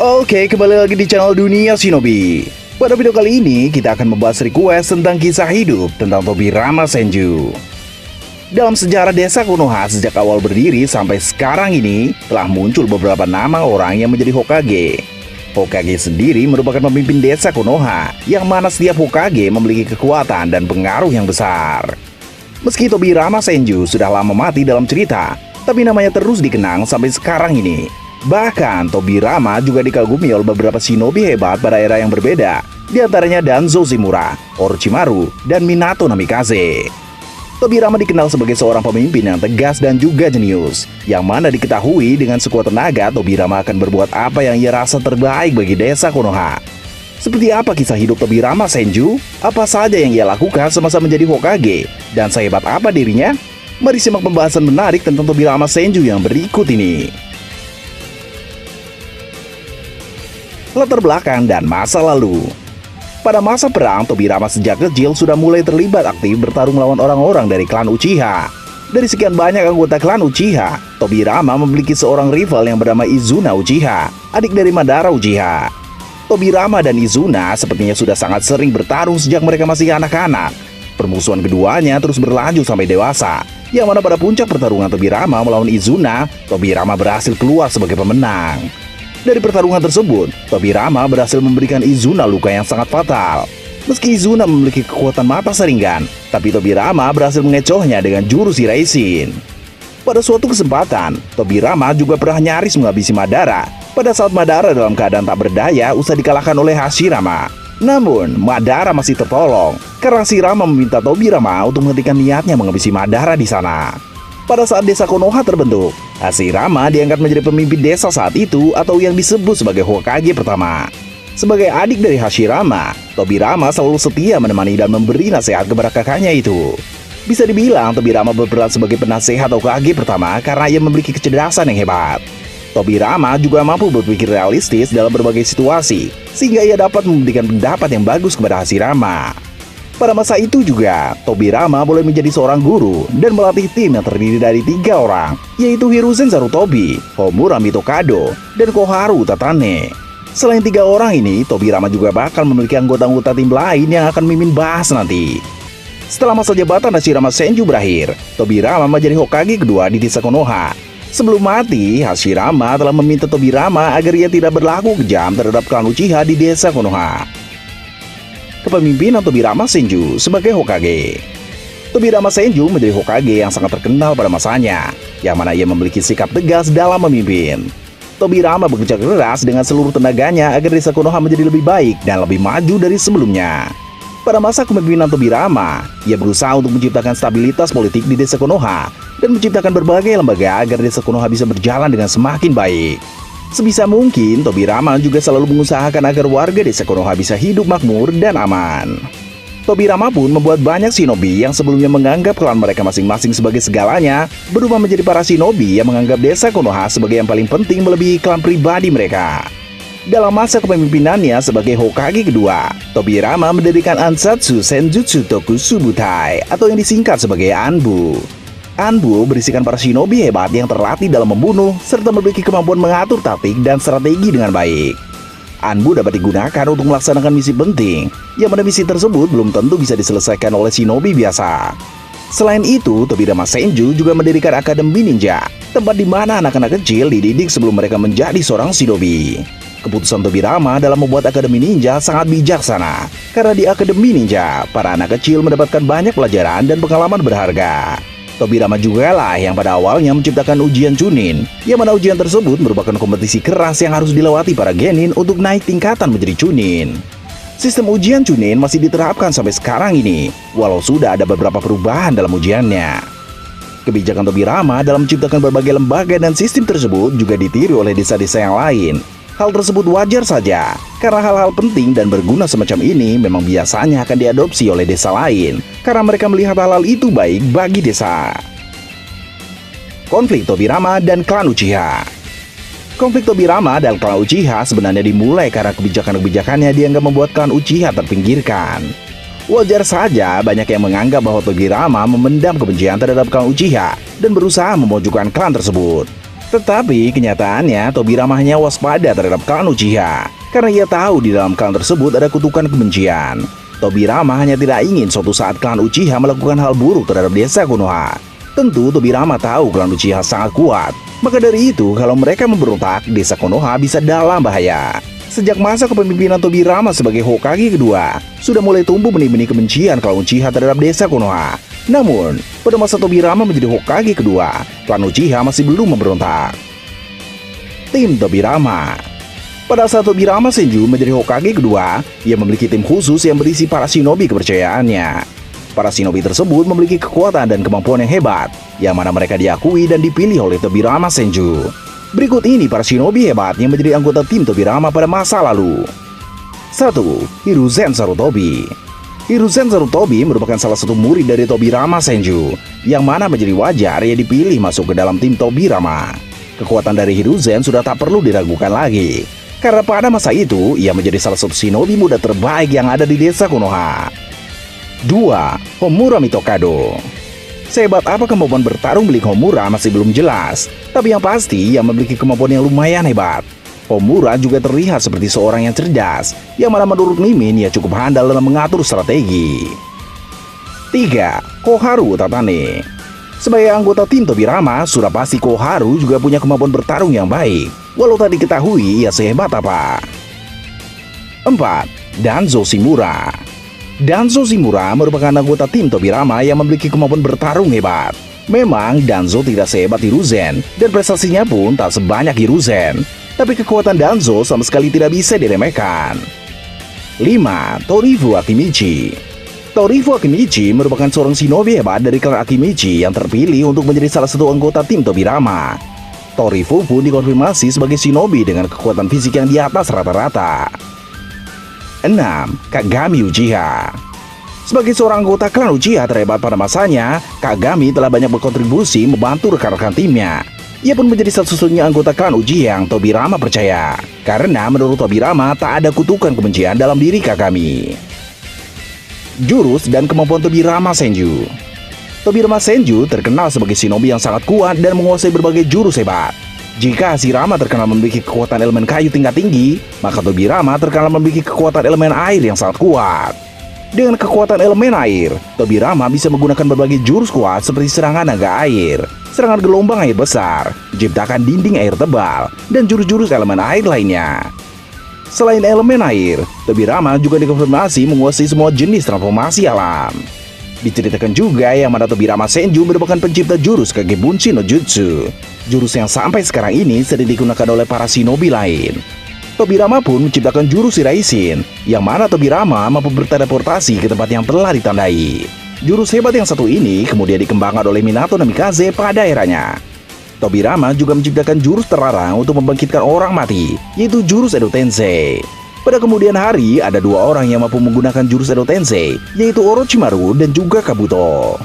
Oke, kembali lagi di channel Dunia Shinobi. Pada video kali ini, kita akan membahas request tentang kisah hidup tentang Tobirama Senju. Dalam sejarah desa Konoha sejak awal berdiri sampai sekarang ini, telah muncul beberapa nama orang yang menjadi Hokage. Hokage sendiri merupakan pemimpin desa Konoha, yang mana setiap Hokage memiliki kekuatan dan pengaruh yang besar. Meski Tobirama Senju sudah lama mati dalam cerita, tapi namanya terus dikenang sampai sekarang ini. Bahkan Tobirama juga dikagumi oleh beberapa shinobi hebat pada era yang berbeda, di antaranya Danzo Shimura, Orochimaru, dan Minato Namikaze. Tobirama dikenal sebagai seorang pemimpin yang tegas dan juga jenius, yang mana diketahui dengan sekuat tenaga Tobirama akan berbuat apa yang ia rasa terbaik bagi desa Konoha. Seperti apa kisah hidup Tobirama Senju? Apa saja yang ia lakukan semasa menjadi Hokage? Dan sehebat apa dirinya? Mari simak pembahasan menarik tentang Tobirama Senju yang berikut ini. Latar belakang dan masa lalu. Pada masa perang, Tobirama sejak kecil sudah mulai terlibat aktif bertarung melawan orang-orang dari klan Uchiha. Dari sekian banyak anggota klan Uchiha, Tobirama memiliki seorang rival yang bernama Izuna Uchiha, adik dari Madara Uchiha. Tobirama dan Izuna sepertinya sudah sangat sering bertarung sejak mereka masih anak-anak. Permusuhan keduanya terus berlanjut sampai dewasa, yang mana pada puncak pertarungan Tobirama melawan Izuna, Tobirama berhasil keluar sebagai pemenang. Dari pertarungan tersebut, Tobirama berhasil memberikan Izuna luka yang sangat fatal. Meski Izuna memiliki kekuatan mata saringan, tapi Tobirama berhasil mengecohnya dengan jurus Hiraishin. Pada suatu kesempatan, Tobirama juga pernah nyaris menghabisi Madara pada saat Madara dalam keadaan tak berdaya usai dikalahkan oleh Hashirama. Namun, Madara masih tertolong karena Hashirama meminta Tobirama untuk menghentikan niatnya menghabisi Madara di sana. Pada saat desa Konoha terbentuk, Hashirama diangkat menjadi pemimpin desa saat itu atau yang disebut sebagai Hokage pertama. Sebagai adik dari Hashirama, Tobirama selalu setia menemani dan memberi nasihat kepada kakaknya itu. Bisa dibilang Tobirama berperan sebagai penasehat Hokage pertama karena ia memiliki kecerdasan yang hebat. Tobirama juga mampu berpikir realistis dalam berbagai situasi, sehingga ia dapat memberikan pendapat yang bagus kepada Hashirama. Pada masa itu juga, Tobirama boleh menjadi seorang guru dan melatih tim yang terdiri dari 3 orang, yaitu Hiruzen Sarutobi, Homura Mitokado, dan Koharu Tatane. Selain 3 orang ini, Tobirama juga bakal memiliki anggota-anggota tim lain yang akan Mimin bahas nanti. Setelah masa jabatan Hashirama Senju berakhir, Tobirama menjadi Hokage kedua di desa Konoha. Sebelum mati, Hashirama telah meminta Tobirama agar ia tidak berlaku kejam terhadap klan Uchiha di desa Konoha. Kepemimpinan Tobirama Senju sebagai Hokage. Tobirama Senju menjadi Hokage yang sangat terkenal pada masanya, yang mana ia memiliki sikap tegas dalam memimpin. Tobirama bekerja keras dengan seluruh tenaganya agar desa Konoha menjadi lebih baik dan lebih maju dari sebelumnya. Pada masa kepemimpinan Tobirama, ia berusaha untuk menciptakan stabilitas politik di desa Konoha dan menciptakan berbagai lembaga agar desa Konoha bisa berjalan dengan semakin baik. Sebisa mungkin, Tobirama juga selalu mengusahakan agar warga desa Konoha bisa hidup makmur dan aman. Tobirama pun membuat banyak shinobi yang sebelumnya menganggap klan mereka masing-masing sebagai segalanya, berubah menjadi para shinobi yang menganggap desa Konoha sebagai yang paling penting melebihi klan pribadi mereka. Dalam masa kepemimpinannya sebagai Hokage kedua, Tobirama mendirikan Ansatsu Senjutsu Tokusu Butai atau yang disingkat sebagai ANBU. ANBU berisikan para shinobi hebat yang terlatih dalam membunuh serta memiliki kemampuan mengatur taktik dan strategi dengan baik. ANBU dapat digunakan untuk melaksanakan misi penting, yang mana misi tersebut belum tentu bisa diselesaikan oleh shinobi biasa. Selain itu, Tobirama Senju juga mendirikan Akademi Ninja, tempat di mana anak-anak kecil dididik sebelum mereka menjadi seorang shinobi. Keputusan Tobirama dalam membuat Akademi Ninja sangat bijaksana, karena di Akademi Ninja, para anak kecil mendapatkan banyak pelajaran dan pengalaman berharga. Tobirama juga lah yang pada awalnya menciptakan ujian Chunin, yang mana ujian tersebut merupakan kompetisi keras yang harus dilewati para genin untuk naik tingkatan menjadi Chunin. Sistem ujian Chunin masih diterapkan sampai sekarang ini, walau sudah ada beberapa perubahan dalam ujiannya. Kebijakan Tobirama dalam menciptakan berbagai lembaga dan sistem tersebut juga ditiru oleh desa-desa yang lain. Hal tersebut wajar saja, karena hal-hal penting dan berguna semacam ini memang biasanya akan diadopsi oleh desa lain, karena mereka melihat hal-hal itu baik bagi desa. Konflik Tobirama dan klan Uchiha. Konflik Tobirama dan klan Uchiha sebenarnya dimulai karena kebijakan-kebijakannya dianggap membuat klan Uchiha terpinggirkan. Wajar saja banyak yang menganggap bahwa Tobirama memendam kebencian terhadap klan Uchiha dan berusaha memojokkan klan tersebut. Tetapi kenyataannya Tobirama hanya waspada terhadap klan Uchiha karena ia tahu di dalam klan tersebut ada kutukan kebencian. Tobirama hanya tidak ingin suatu saat klan Uchiha melakukan hal buruk terhadap desa Konoha. Tentu Tobirama tahu klan Uchiha sangat kuat. Maka dari itu kalau mereka memberontak, desa Konoha bisa dalam bahaya. Sejak masa kepemimpinan Tobirama sebagai Hokage kedua, sudah mulai tumbuh benih-benih kebencian klan Uchiha terhadap desa Konoha. Namun, pada masa Tobirama menjadi Hokage kedua, klan Uchiha masih belum memberontak. Tim Tobirama. Pada saat Tobirama Senju menjadi Hokage kedua, ia memiliki tim khusus yang berisi para shinobi kepercayaannya. Para shinobi tersebut memiliki kekuatan dan kemampuan yang hebat, yang mana mereka diakui dan dipilih oleh Tobirama Senju. Berikut ini para shinobi hebat yang menjadi anggota tim Tobirama pada masa lalu. 1. Hiruzen Sarutobi. Hiruzen Sarutobi merupakan salah satu murid dari Tobirama Senju, yang mana menjadi wajar ia dipilih masuk ke dalam tim Tobirama. Kekuatan dari Hiruzen sudah tak perlu diragukan lagi, karena pada masa itu ia menjadi salah satu shinobi muda terbaik yang ada di desa Konoha. 2. Homura Mitokado. Sehebat apa kemampuan bertarung milik Homura masih belum jelas, tapi yang pasti ia memiliki kemampuan yang lumayan hebat. Homura juga terlihat seperti seorang yang cerdas, yang mana menurut Mimin ia cukup handal dalam mengatur strategi. 3. Koharu Utatane. Sebagai anggota tim Tobirama, sudah pasti Koharu juga punya kemampuan bertarung yang baik, walau tak diketahui ia sehebat apa. 4. Danzo Shimura. Danzo Shimura merupakan anggota tim Tobirama yang memiliki kemampuan bertarung hebat. Memang Danzo tidak sehebat Hiruzen, dan prestasinya pun tak sebanyak Hiruzen, tapi kekuatan Danzo sama sekali tidak bisa diremehkan. 5. Torifu Akimichi. Torifu Akimichi merupakan seorang shinobi hebat dari klan Akimichi yang terpilih untuk menjadi salah satu anggota tim Tobirama. Torifu pun dikonfirmasi sebagai shinobi dengan kekuatan fisik yang di atas rata-rata. 6. Kagami Uchiha. Sebagai seorang anggota klan Uchiha terhebat pada masanya, Kagami telah banyak berkontribusi membantu rekan-rekan timnya. Ia pun menjadi satu-satunya anggota klan Uchiha yang Tobirama percaya, karena menurut Tobirama tak ada kutukan kebencian dalam diri Kagami. Jurus dan kemampuan Tobirama Senju. Tobirama Senju terkenal sebagai shinobi yang sangat kuat dan menguasai berbagai jurus hebat. Jika Hashirama terkenal memiliki kekuatan elemen kayu tingkat tinggi, maka Tobirama terkenal memiliki kekuatan elemen air yang sangat kuat. Dengan kekuatan elemen air, Tobirama bisa menggunakan berbagai jurus kuat seperti serangan naga air, serangan gelombang air besar, menciptakan dinding air tebal, dan jurus-jurus elemen air lainnya. Selain elemen air, Tobirama juga dikonfirmasi menguasai semua jenis transformasi alam. Diceritakan juga yang mana Tobirama Senju merupakan pencipta jurus Kagebunshi no Jutsu, jurus yang sampai sekarang ini sering digunakan oleh para shinobi lain. Tobirama pun menciptakan jurus Shiraishin, yang mana Tobirama mampu berteleportasi ke tempat yang telah ditandai. Jurus hebat yang satu ini kemudian dikembangkan oleh Minato Namikaze pada eranya. Tobirama juga menciptakan jurus terlarang untuk membangkitkan orang mati, yaitu jurus Edo Tensei. Pada kemudian hari, ada dua orang yang mampu menggunakan jurus Edo Tensei, yaitu Orochimaru dan juga Kabuto.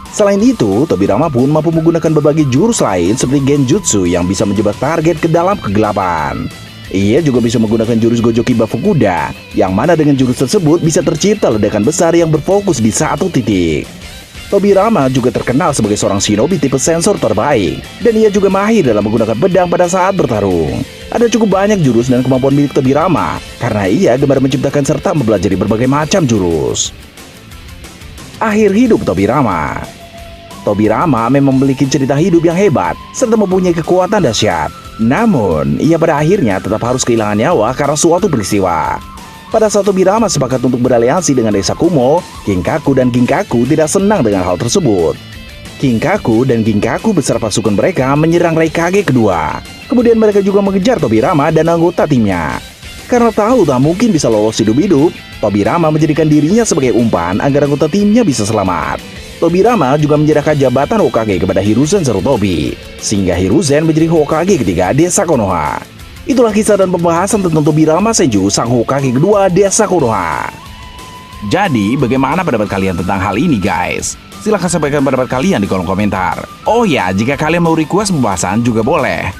Selain itu, Tobirama pun mampu menggunakan berbagai jurus lain seperti Genjutsu yang bisa menjebak target ke dalam kegelapan. Ia juga bisa menggunakan jurus Gojoki Bafukuda, yang mana dengan jurus tersebut bisa tercipta ledakan besar yang berfokus di satu titik. Tobirama juga terkenal sebagai seorang shinobi tipe sensor terbaik, dan ia juga mahir dalam menggunakan pedang pada saat bertarung. Ada cukup banyak jurus dan kemampuan milik Tobirama, karena ia gemar menciptakan serta mempelajari berbagai macam jurus. Akhir hidup Tobirama. Tobirama memang memiliki cerita hidup yang hebat, serta mempunyai kekuatan dahsyat. Namun, ia pada akhirnya tetap harus kehilangan nyawa karena suatu peristiwa. Pada saat Tobirama sepakat untuk beraliansi dengan desa Kumo, Kinkaku dan Ginkaku tidak senang dengan hal tersebut. Kinkaku dan Ginkaku beserta pasukan mereka menyerang Raikage kedua. Kemudian mereka juga mengejar Tobirama dan anggota timnya. Karena tahu tak mungkin bisa lolos hidup-hidup, Tobirama menjadikan dirinya sebagai umpan agar anggota timnya bisa selamat. Tobirama juga menyerahkan jabatan Hokage kepada Hiruzen Sarutobi, sehingga Hiruzen menjadi Hokage ketiga desa Konoha. Itulah kisah dan pembahasan tentang Tobirama Senju, sang Hokage kedua desa Konoha. Jadi, bagaimana pendapat kalian tentang hal ini, guys? Silahkan sampaikan pendapat kalian di kolom komentar. Oh ya, jika kalian mau request pembahasan juga boleh.